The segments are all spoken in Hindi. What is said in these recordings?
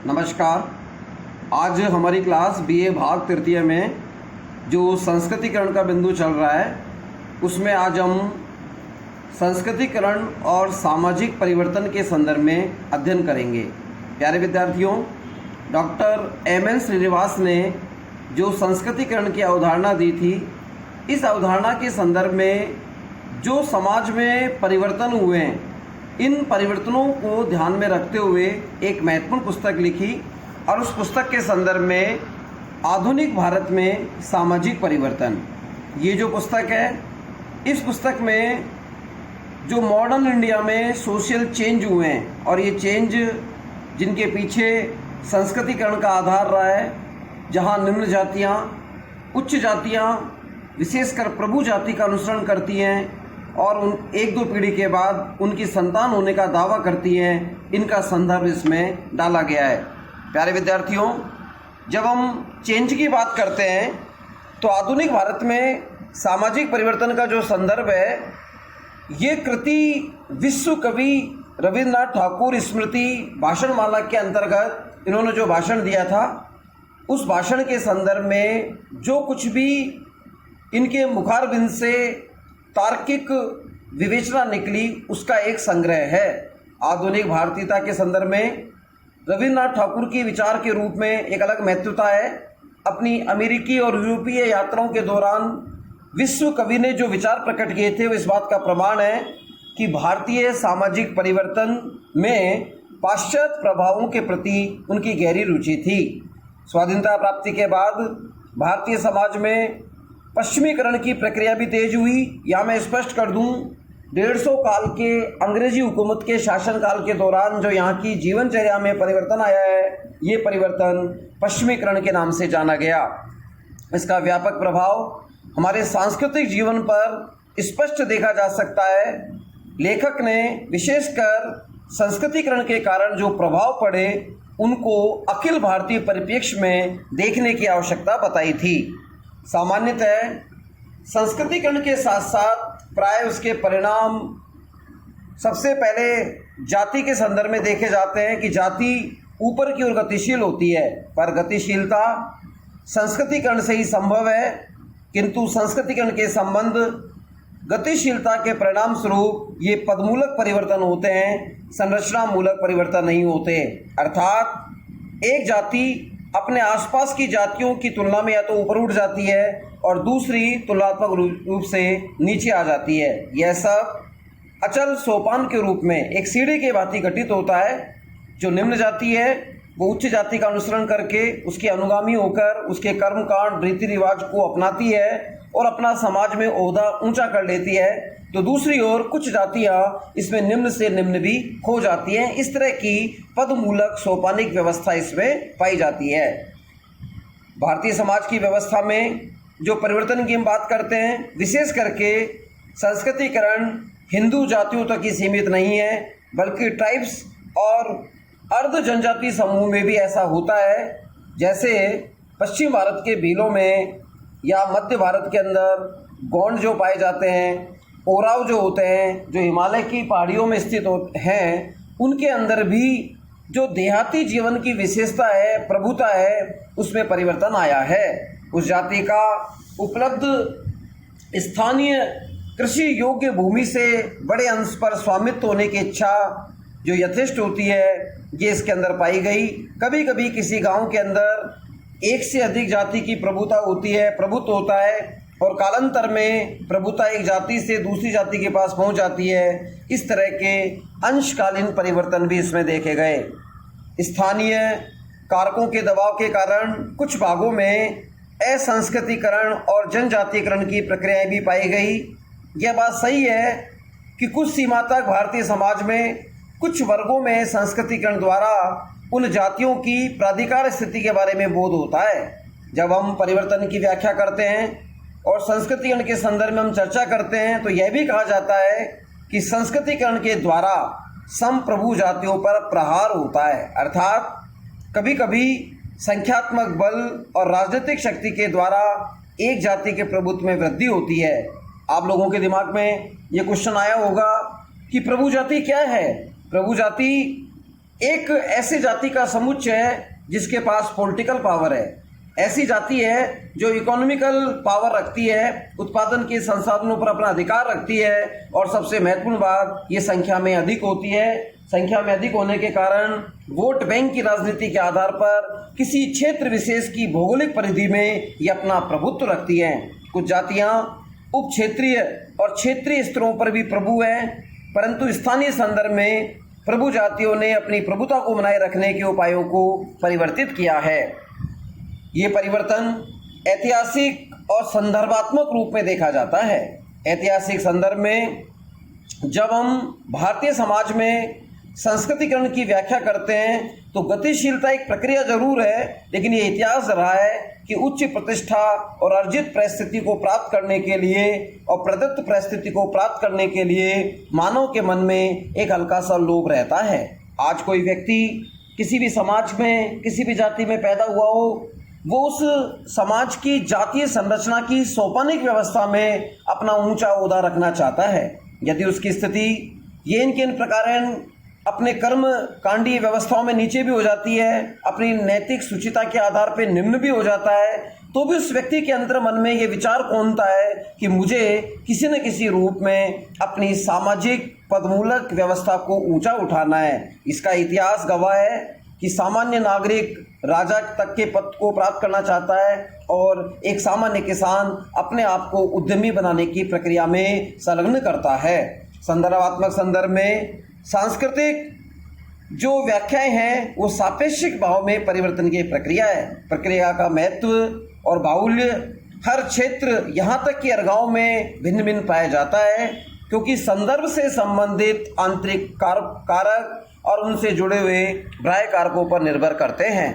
नमस्कार। आज हमारी क्लास बीए भाग तृतीय में जो संस्कृतिकरण का बिंदु चल रहा है उसमें आज हम संस्कृतिकरण और सामाजिक परिवर्तन के संदर्भ में अध्ययन करेंगे। प्यारे विद्यार्थियों, डॉक्टर एम.एन. श्रीनिवास ने जो संस्कृतिकरण की अवधारणा दी थी, इस अवधारणा के संदर्भ में जो समाज में परिवर्तन हुए हैं, इन परिवर्तनों को ध्यान में रखते हुए एक महत्वपूर्ण पुस्तक लिखी और उस पुस्तक के संदर्भ में आधुनिक भारत में सामाजिक परिवर्तन, ये जो पुस्तक है, इस पुस्तक में जो मॉडर्न इंडिया में सोशल चेंज हुए हैं और ये चेंज जिनके पीछे संस्कृतिकरण का आधार रहा है, जहाँ निम्न जातियाँ उच्च जातियाँ विशेषकर प्रभु जाति का अनुसरण करती हैं और उन एक दो पीढ़ी के बाद उनकी संतान होने का दावा करती हैं, इनका संदर्भ इसमें डाला गया है। प्यारे विद्यार्थियों, जब हम चेंज की बात करते हैं तो आधुनिक भारत में सामाजिक परिवर्तन का जो संदर्भ है, ये कृति विश्व कवि रविन्द्रनाथ ठाकुर स्मृति भाषणमाला के अंतर्गत इन्होंने जो भाषण दिया था, उस भाषण के संदर्भ में जो कुछ भी इनके मुखारबिंद से तार्किक विवेचना निकली, उसका एक संग्रह है। आधुनिक भारतीयता के संदर्भ में रविन्द्रनाथ ठाकुर की विचार के रूप में एक अलग महत्वता है। अपनी अमेरिकी और यूरोपीय यात्राओं के दौरान विश्व कवि ने जो विचार प्रकट किए थे, वो इस बात का प्रमाण है कि भारतीय सामाजिक परिवर्तन में पाश्चात्य प्रभावों के प्रति उनकी गहरी रुचि थी। स्वाधीनता प्राप्ति के बाद भारतीय समाज में पश्चिमीकरण की प्रक्रिया भी तेज हुई। यहाँ मैं स्पष्ट कर दूँ, 150 काल के अंग्रेजी हुकूमत के शासनकाल के दौरान जो यहाँ की जीवनचर्या में परिवर्तन आया है, ये परिवर्तन पश्चिमीकरण के नाम से जाना गया। इसका व्यापक प्रभाव हमारे सांस्कृतिक जीवन पर स्पष्ट देखा जा सकता है। लेखक ने विशेषकर संस्कृतिकरण के कारण जो प्रभाव पड़े, उनको अखिल भारतीय परिप्रेक्ष्य में देखने की आवश्यकता बताई थी। सामान्यतः संस्कृतिकरण के साथ साथ प्राय उसके परिणाम सबसे पहले जाति के संदर्भ में देखे जाते हैं कि जाति ऊपर की ओर गतिशील होती है, पर गतिशीलता संस्कृतिकरण से ही संभव है, किंतु संस्कृतिकरण के संबंध गतिशीलता के परिणाम स्वरूप ये पदमूलक परिवर्तन होते हैं, संरचना मूलक परिवर्तन नहीं होते। अर्थात एक जाति अपने आसपास की जातियों की तुलना में या तो ऊपर उठ जाती है और दूसरी तुलनात्मक रूप से नीचे आ जाती है। यह सब अचल सोपान के रूप में एक सीढ़ी के भांति घटित होता है। जो निम्न जाति है वो उच्च जाति का अनुसरण करके उसके अनुगामी होकर उसके कर्मकांड रीति रिवाज को अपनाती है और अपना समाज में ओहदा ऊंचा कर लेती है, तो दूसरी ओर कुछ जातियां इसमें निम्न से निम्न भी खो जाती हैं। इस तरह की पदमूलक सोपानिक व्यवस्था इसमें पाई जाती है। भारतीय समाज की व्यवस्था में जो परिवर्तन की हम बात करते हैं, विशेष करके संस्कृतिकरण हिंदू जातियों तक ही सीमित नहीं है, बल्कि ट्राइब्स और अर्ध जनजाति समूह में भी ऐसा होता है। जैसे पश्चिम भारत के भीलों में या मध्य भारत के अंदर गोंड जो पाए जाते हैं, ओराव जो होते हैं, जो हिमालय की पहाड़ियों में स्थित हैं, उनके अंदर भी जो देहाती जीवन की विशेषता है, प्रभुता है, उसमें परिवर्तन आया है। उस जाति का उपलब्ध स्थानीय कृषि योग्य भूमि से बड़े अंश पर स्वामित्व होने की इच्छा जो यथेष्ट होती है, ये इसके अंदर पाई गई। कभी कभी किसी गांव के अंदर एक से अधिक जाति की प्रभुता होती है, प्रभुत्व होता है, और कालांतर में प्रभुता एक जाति से दूसरी जाति के पास पहुंच जाती है। इस तरह के अंशकालीन परिवर्तन भी इसमें देखे गए। स्थानीय कारकों के दबाव के कारण कुछ भागों में असंस्कृतिकरण और जनजातीकरण की प्रक्रियाएं भी पाई गई। यह बात सही है कि कुछ सीमा तक भारतीय समाज में कुछ वर्गों में संस्कृतिकरण द्वारा उन जातियों की प्राधिकार स्थिति के बारे में बोध होता है। जब हम परिवर्तन की व्याख्या करते हैं और संस्कृतिकरण के संदर्भ में हम चर्चा करते हैं, तो यह भी कहा जाता है कि संस्कृतिकरण के द्वारा संप्रभु जातियों पर प्रहार होता है। अर्थात कभी कभी संख्यात्मक बल और राजनीतिक शक्ति के द्वारा एक जाति के प्रभुत्व में वृद्धि होती है। आप लोगों के दिमाग में ये क्वेश्चन आया होगा कि प्रभु जाति क्या है? प्रभु जाति एक ऐसी जाति का समुच्चय है जिसके पास पॉलिटिकल पावर है, ऐसी जाति है जो इकोनॉमिकल पावर रखती है, उत्पादन के संसाधनों पर अपना अधिकार रखती है, और सबसे महत्वपूर्ण बात, ये संख्या में अधिक होती है। संख्या में अधिक होने के कारण वोट बैंक की राजनीति के आधार पर किसी क्षेत्र विशेष की भौगोलिक परिधि में ये अपना प्रभुत्व रखती हैं। कुछ जातियां उप क्षेत्रीय और क्षेत्रीय स्तरों पर भी प्रभु हैं, परंतु स्थानीय संदर्भ में प्रभु जातियों ने अपनी प्रभुता को बनाए रखने के उपायों को परिवर्तित किया है। ये परिवर्तन ऐतिहासिक और संदर्भात्मक रूप में देखा जाता है। ऐतिहासिक संदर्भ में जब हम भारतीय समाज में संस्कृतिकरण की व्याख्या करते हैं तो गतिशीलता एक प्रक्रिया जरूर है, लेकिन ये इतिहास रहा है कि उच्च प्रतिष्ठा और अर्जित परिस्थिति को प्राप्त करने के लिए और प्रदत्त परिस्थिति को प्राप्त करने के लिए मानव के मन में एक हल्का सा लोभ रहता है। आज कोई व्यक्ति किसी भी समाज में, किसी भी जाति में पैदा हुआ हो, वो उस समाज की जातीय संरचना की सोपानिक व्यवस्था में अपना ऊंचा ओहदा रखना चाहता है। यदि उसकी स्थिति ये इन प्रकार अपने कर्म कांडीय व्यवस्थाओं में नीचे भी हो जाती है, अपनी नैतिक सुचिता के आधार पर निम्न भी हो जाता है, तो भी उस व्यक्ति के अंतर मन में ये विचार कौनता है कि मुझे किसी न किसी रूप में अपनी सामाजिक पदमूलक व्यवस्था को ऊंचा उठाना है। इसका इतिहास गवाह है कि सामान्य नागरिक राजा तक के पद को प्राप्त करना चाहता है और एक सामान्य किसान अपने आप को उद्यमी बनाने की प्रक्रिया में संलग्न करता है। संदर्भात्मक संदर्भ में सांस्कृतिक जो व्याख्याएं हैं वो सापेक्षिक भाव में परिवर्तन की प्रक्रिया है। प्रक्रिया का महत्व और बाहुल्य हर क्षेत्र यहाँ तक कि हर गाँव में भिन्न भिन्न पाया जाता है, क्योंकि संदर्भ से संबंधित आंतरिक कारक और उनसे जुड़े हुए बाह्य कारकों पर निर्भर करते हैं।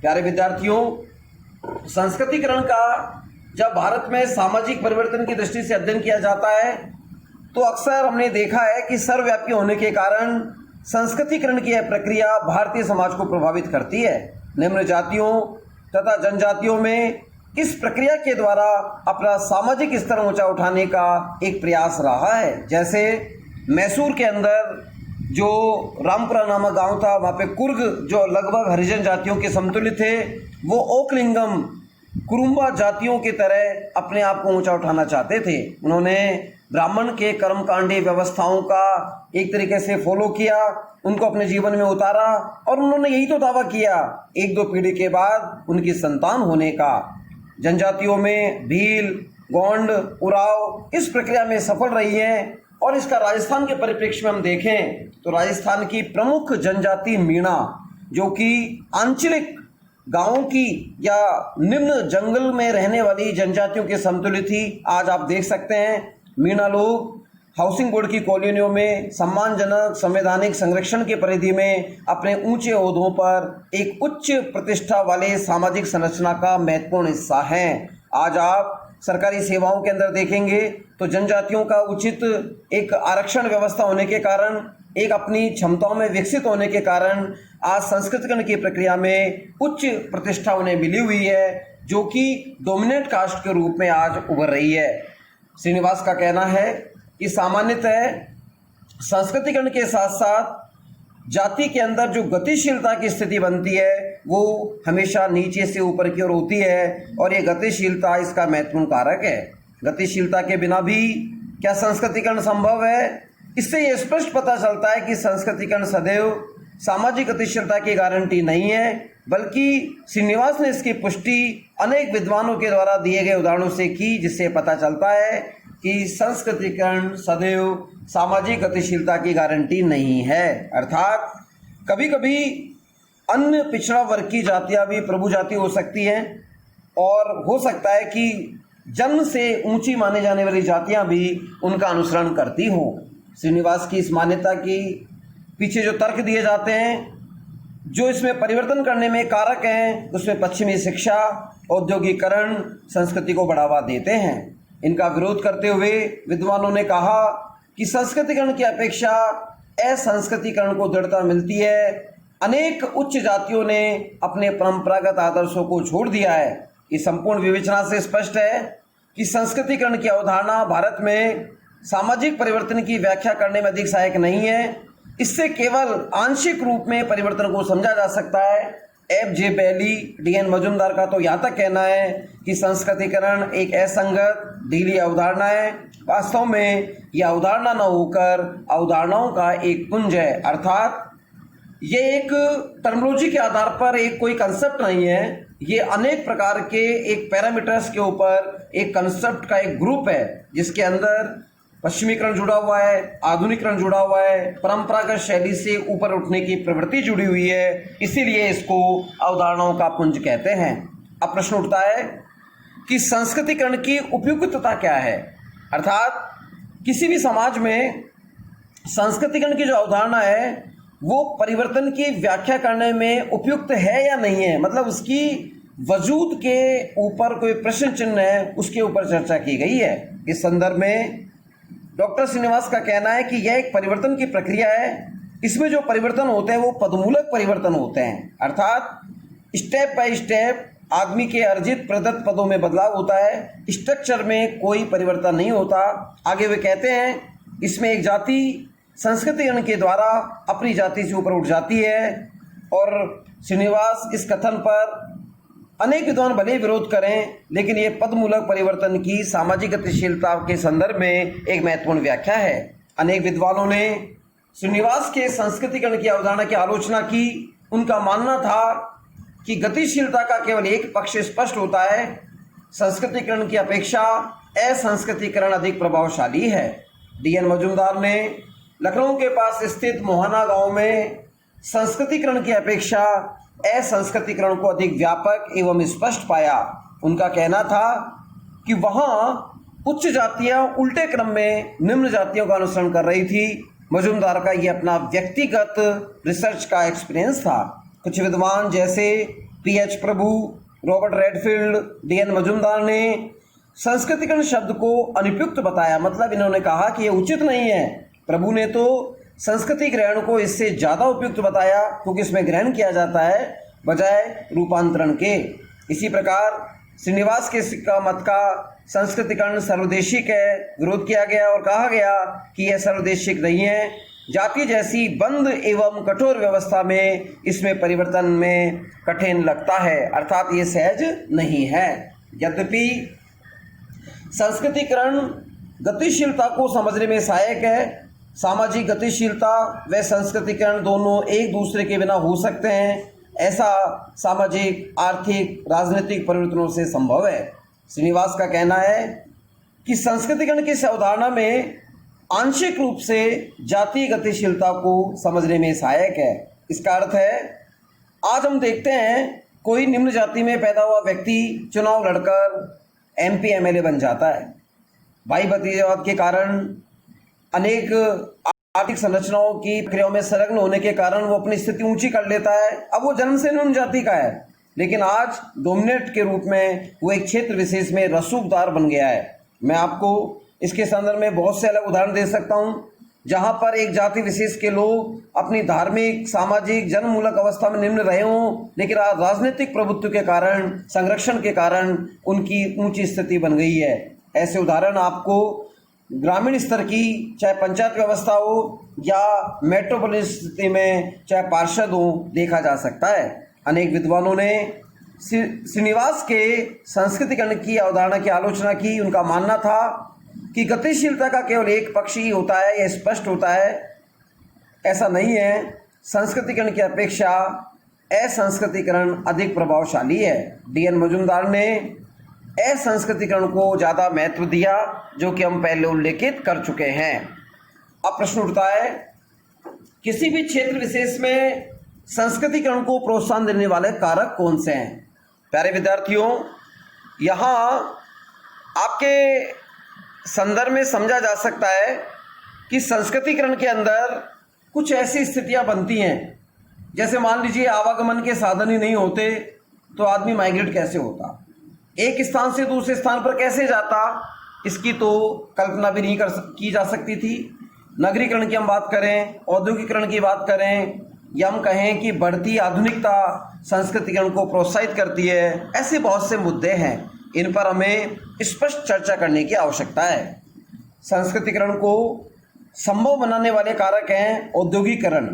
प्यारे विद्यार्थियों, संस्कृतिकरण का जब भारत में सामाजिक परिवर्तन की दृष्टि से अध्ययन किया जाता है तो अक्सर हमने देखा है कि सर्वव्यापी होने के कारण संस्कृतिकरण की यह प्रक्रिया भारतीय समाज को प्रभावित करती है। निम्न जातियों तथा जनजातियों में इस प्रक्रिया के द्वारा अपना सामाजिक स्तर ऊंचा उठाने का एक प्रयास रहा है। जैसे मैसूर के अंदर जो रामपुरा नामक गांव था, वहाँ पे कुर्ग जो लगभग हरिजन जातियों के समतुल्य थे, वो ओकलिंगम कुरुम्बा जातियों की तरह अपने आप को ऊंचा उठाना चाहते थे। उन्होंने ब्राह्मण के कर्मकांडी व्यवस्थाओं का एक तरीके से फॉलो किया, उनको अपने जीवन में उतारा, और उन्होंने यही तो दावा किया एक दो पीढ़ी के बाद उनकी संतान होने का। जनजातियों में भील, गोंड, उराव इस प्रक्रिया में सफल रही है। और इसका राजस्थान के परिप्रेक्ष्य में हम देखें तो राजस्थान की प्रमुख जनजाति मीणा, जो कि आंचलिक गांवों की या निम्न जंगल में रहने वाली जनजातियों के समतुल्य थी। आज आप देख सकते हैं मीणा लोग हाउसिंग बोर्ड की कॉलोनियों में सम्मानजनक संवैधानिक संरक्षण के परिधि में अपने ऊंचे ओहदों पर एक उच्च प्रतिष्ठा वाले सामाजिक संरचना का महत्वपूर्ण हिस्सा हैं। आज आप सरकारी सेवाओं के अंदर देखेंगे तो जनजातियों का उचित एक आरक्षण व्यवस्था होने के कारण, एक अपनी क्षमताओं में विकसित होने के कारण आज संस्कृतिकरण की प्रक्रिया में उच्च प्रतिष्ठा उन्हें मिली हुई है, जो कि डोमिनेंट कास्ट के रूप में आज उभर रही है। श्रीनिवास का कहना है कि सामान्यतः संस्कृतिकरण के साथ साथ जाति के अंदर जो गतिशीलता की स्थिति बनती है वो हमेशा नीचे से ऊपर की ओर होती है, और ये गतिशीलता इसका महत्वपूर्ण कारक है। गतिशीलता के बिना भी क्या संस्कृतिकरण संभव है? इससे ये स्पष्ट पता चलता है कि संस्कृतिकरण सदैव सामाजिक गतिशीलता की गारंटी नहीं है, बल्कि श्रीनिवास ने इसकी पुष्टि अनेक विद्वानों के द्वारा दिए गए उदाहरणों से की, जिससे पता चलता है कि संस्कृतिकरण सदैव सामाजिक गतिशीलता की गारंटी नहीं है। अर्थात कभी कभी अन्य पिछड़ा वर्ग की जातियां भी प्रभु जाति हो सकती हैं, और हो सकता है कि जन्म से ऊंची माने जाने वाली जातियां भी उनका अनुसरण करती हों। श्रीनिवास की इस मान्यता की पीछे जो तर्क दिए जाते हैं, जो इसमें परिवर्तन करने में कारक हैं, उसमें पश्चिमी शिक्षा, औद्योगिकरण संस्कृति को बढ़ावा देते हैं। इनका विरोध करते हुए विद्वानों ने कहा कि संस्कृतिकरण की अपेक्षा असंस्कृतिकरण को दृढ़ता मिलती है। अनेक उच्च जातियों ने अपने परंपरागत आदर्शों को छोड़ दिया है। इस संपूर्ण विवेचना से स्पष्ट है कि संस्कृतिकरण की अवधारणा भारत में सामाजिक परिवर्तन की व्याख्या करने में अधिक सहायक नहीं है, इससे केवल आंशिक रूप में परिवर्तन को समझा जा सकता है। F.J. बैली, D.N. मजुमदार का तो यहाँ तक कहना है कि संस्कृतिकरण एक असंगत ढीली अवधारणा है। वास्तव में यह अवधारणा न होकर अवधारणाओं का एक पुंज है, अर्थात ये एक टर्मिनोलॉजी के आधार पर एक कोई कंसेप्ट नहीं है, ये अनेक प्रकार के एक पैरामीटर्स के ऊपर एक कंसेप्ट का एक ग्रुप है जिसके अंदर पश्चिमीकरण जुड़ा हुआ है, आधुनिकरण जुड़ा हुआ है, परंपरागत शैली से ऊपर उठने की प्रवृत्ति जुड़ी हुई है, इसीलिए इसको अवधारणाओं का पुंज कहते हैं। अब प्रश्न उठता है कि संस्कृतिकरण की उपयुक्तता क्या है, अर्थात किसी भी समाज में संस्कृतिकरण की जो अवधारणा है वो परिवर्तन की व्याख्या करने में उपयुक्त है या नहीं है, मतलब उसकी वजूद के ऊपर कोई प्रश्न चिन्ह है, उसके ऊपर चर्चा की गई है। इस संदर्भ में डॉक्टर श्रीनिवास का कहना है कि यह एक परिवर्तन की प्रक्रिया है। इसमें जो परिवर्तन होते हैं वो पदमूलक परिवर्तन होते हैं, अर्थात स्टेप बाय स्टेप आदमी के अर्जित प्रदत्त पदों में बदलाव होता है, स्ट्रक्चर में कोई परिवर्तन नहीं होता। आगे वे कहते हैं इसमें एक जाति संस्कृतिकरण के द्वारा अपनी जाति से ऊपर उठ जाती है, और श्रीनिवास इस कथन पर अनेक विद्वान भले विरोध करें, लेकिन ये पदमूलक परिवर्तन की सामाजिक गतिशीलता के संदर्भ में एक महत्वपूर्ण व्याख्या है। अनेक विद्वानों ने श्रीनिवास के संस्कृतिकरण की अवधारणा की आलोचना की। उनका मानना था कि गतिशीलता का केवल एक पक्ष स्पष्ट होता है, संस्कृतिकरण की अपेक्षा असंस्कृतिकरण अधिक प्रभावशाली है। D.N. मजुमदार ने लखनऊ के पास स्थित मोहाना गांव में संस्कृतिकरण की अपेक्षा असंस्कृतिकरण को अधिक व्यापक एवं स्पष्ट पाया। उनका कहना था कि वहाँ उच्च जातियाँ उल्टे क्रम में निम्न जातियों का अनुसरण कर रही थी। मजुमदार का ये अपना व्यक्तिगत रिसर्च का एक्सपीरियंस था। कुछ विद्वान जैसे P.H. प्रभु, रॉबर्ट रेडफील्ड, D.N. मजुमदार ने संस्कृतिकरण शब्द को अनुपयुक्त बताया, मतलब इन्होंने कहा कि ये उचित नहीं है। प्रभु ने तो संस्कृति ग्रहण को इससे ज़्यादा उपयुक्त बताया क्योंकि इसमें ग्रहण किया जाता है बजाय रूपांतरण के। इसी प्रकार श्रीनिवास के सिक्का मत का संस्कृतिकरण सर्वदेशिक है विरोध किया गया और कहा गया कि यह सर्वदेशिक नहीं है। जाति जैसी बंद एवं कठोर व्यवस्था में इसमें परिवर्तन में कठिन लगता है, अर्थात ये सहज नहीं है। यद्यपि संस्कृतिकरण गतिशीलता को समझने में सहायक है। सामाजिक गतिशीलता व संस्कृतिकरण दोनों एक दूसरे के बिना हो सकते हैं, ऐसा सामाजिक, आर्थिक, राजनीतिक परिवर्तनों से संभव है। श्रीनिवास का कहना है कि संस्कृतिकरण की इस अवधारणा में आंशिक रूप से जातीय गतिशीलता को समझने में सहायक है। इसका अर्थ है आज हम देखते हैं कोई निम्न जाति में पैदा हुआ व्यक्ति चुनाव लड़कर MP MLA बन जाता है। भाई भतीजावाद के कारण अनेक आर्थिक संरचनाओं की प्रक्रियाओं में संलग्न होने के कारण वो अपनी स्थिति ऊंची कर लेता है। अब वो जन्म से निम्न जाति का है, लेकिन आज डोमिनेट के रूप में वो एक क्षेत्र विशेष में रसूखदार बन गया है। मैं आपको इसके संदर्भ में बहुत से अलग उदाहरण दे सकता हूँ जहाँ पर एक जाति विशेष के लोग अपनी धार्मिक, सामाजिक, जन्ममूलक अवस्था में निम्न रहे हों, लेकिन आज राजनीतिक प्रभुत्व के कारण, संरक्षण के कारण उनकी ऊंची स्थिति बन गई है। ऐसे उदाहरण आपको ग्रामीण स्तर की चाहे पंचायत व्यवस्था हो या मेट्रोपोलिस स्थिति में चाहे पार्षद हो देखा जा सकता है। अनेक विद्वानों ने श्रीनिवास के संस्कृतिकरण की अवधारणा की आलोचना की। उनका मानना था कि गतिशीलता का केवल एक पक्ष ही होता है, यह स्पष्ट होता है। ऐसा नहीं है, संस्कृतिकरण की अपेक्षा असंस्कृतिकरण अधिक प्रभावशाली है। D.N. मजुमदार ने असंस्कृतिकरण को ज़्यादा महत्व दिया, जो कि हम पहले उल्लेखित कर चुके हैं। अब प्रश्न उठता है किसी भी क्षेत्र विशेष में संस्कृतिकरण को प्रोत्साहन देने वाले कारक कौन से हैं। प्यारे विद्यार्थियों, यहाँ आपके संदर्भ में समझा जा सकता है कि संस्कृतिकरण के अंदर कुछ ऐसी स्थितियाँ बनती हैं, जैसे मान लीजिए आवागमन के साधन ही नहीं होते तो आदमी माइग्रेट कैसे होता, एक स्थान से दूसरे स्थान पर कैसे जाता, इसकी तो कल्पना भी नहीं की जा सकती थी। नगरीकरण की हम बात करें, औद्योगिकरण की बात करें, या हम कहें कि बढ़ती आधुनिकता संस्कृतिकरण को प्रोत्साहित करती है, ऐसे बहुत से मुद्दे हैं, इन पर हमें स्पष्ट चर्चा करने की आवश्यकता है। संस्कृतिकरण को संभव बनाने वाले कारक हैं औद्योगिकरण,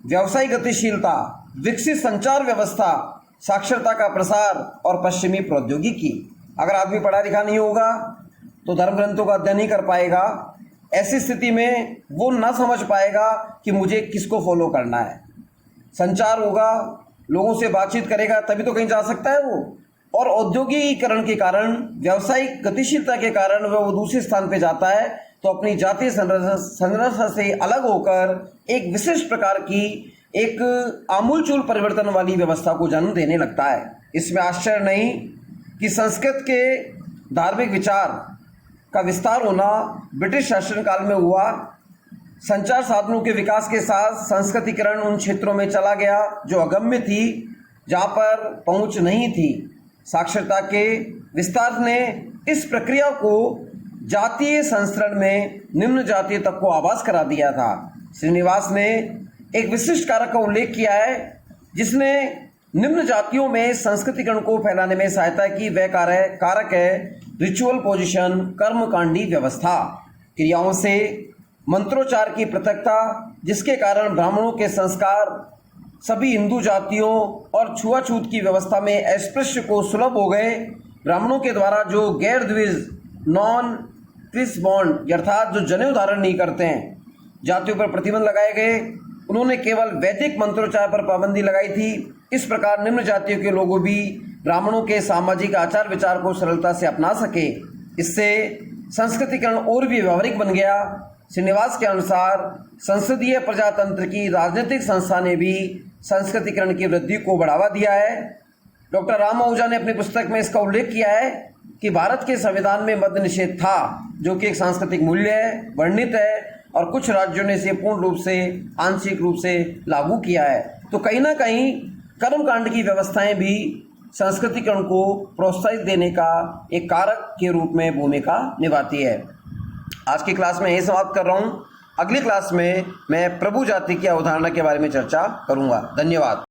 व्यावसायिक गतिशीलता, विकसित संचार व्यवस्था, साक्षरता का प्रसार और पश्चिमी प्रौद्योगिकी। अगर आदमी पढ़ा लिखा नहीं होगा तो धर्म ग्रंथों का अध्ययन नहीं कर पाएगा। ऐसी स्थिति में वो ना समझ पाएगा कि मुझे किसको फॉलो करना है। संचार होगा, लोगों से बातचीत करेगा, तभी तो कहीं जा सकता है वो। और औद्योगिकीकरण के कारण, व्यावसायिक गतिशीलता के कारण वह वो दूसरे स्थान पे जाता है तो अपनी जातीय संरचना से अलग होकर एक विशिष्ट प्रकार की, एक आमूलचूल परिवर्तन वाली व्यवस्था को जन्म देने लगता है। इसमें आश्चर्य नहीं कि संस्कृत के धार्मिक विचार का विस्तार होना ब्रिटिश शासनकाल में हुआ। संचार साधनों के विकास के साथ संस्कृतिकरण उन क्षेत्रों में चला गया जो अगम्य थी, जहाँ पर पहुँच नहीं थी। साक्षरता के विस्तार ने इस प्रक्रिया को जातीय संस्करण में निम्न जातीय तक को आभास करा दिया था। श्रीनिवास ने एक विशिष्ट कारक का उल्लेख किया है जिसने निम्न जातियों में संस्कृतिकरण को फैलाने में सहायता की। वह कारक है रिचुअल पोजीशन, कर्मकांडी व्यवस्था, क्रियाओं से मंत्रोच्चार की पृथकता, जिसके कारण ब्राह्मणों के संस्कार सभी हिंदू जातियों और छुआछूत की व्यवस्था में अस्पृश्य को सुलभ हो गए। ब्राह्मणों के द्वारा जो गैर द्विज, नॉन क्रिस बॉन्ड अर्थात जो जनेऊ धारण नहीं करते हैं, जातियों पर प्रतिबंध लगाए गए। उन्होंने केवल वैदिक मंत्रोच्चार पर पाबंदी लगाई थी। इस प्रकार निम्न जातियों के लोगों भी ब्राह्मणों के सामाजिक आचार विचार को सरलता से अपना सके। इससे संस्कृतिकरण और भी व्यावहारिक बन गया। श्रीनिवास के अनुसार संसदीय प्रजातंत्र की राजनीतिक संस्था ने भी संस्कृतिकरण की वृद्धि को बढ़ावा दिया है। डॉक्टर राम आहूजा ने अपनी पुस्तक में इसका उल्लेख किया है कि भारत के संविधान में मद्य निषेध था, जो कि एक सांस्कृतिक मूल्य है, वर्णित है, और कुछ राज्यों ने इसे पूर्ण रूप से, आंशिक रूप से लागू किया है। तो कहीं ना कहीं कर्मकांड की व्यवस्थाएं भी संस्कृतिकरण को प्रोत्साहित देने का एक कारक के रूप में भूमिका निभाती है। आज की क्लास में यही समाप्त कर रहा हूँ। अगली क्लास में मैं प्रभु जाति की अवधारणा के बारे में चर्चा करूँगा। धन्यवाद।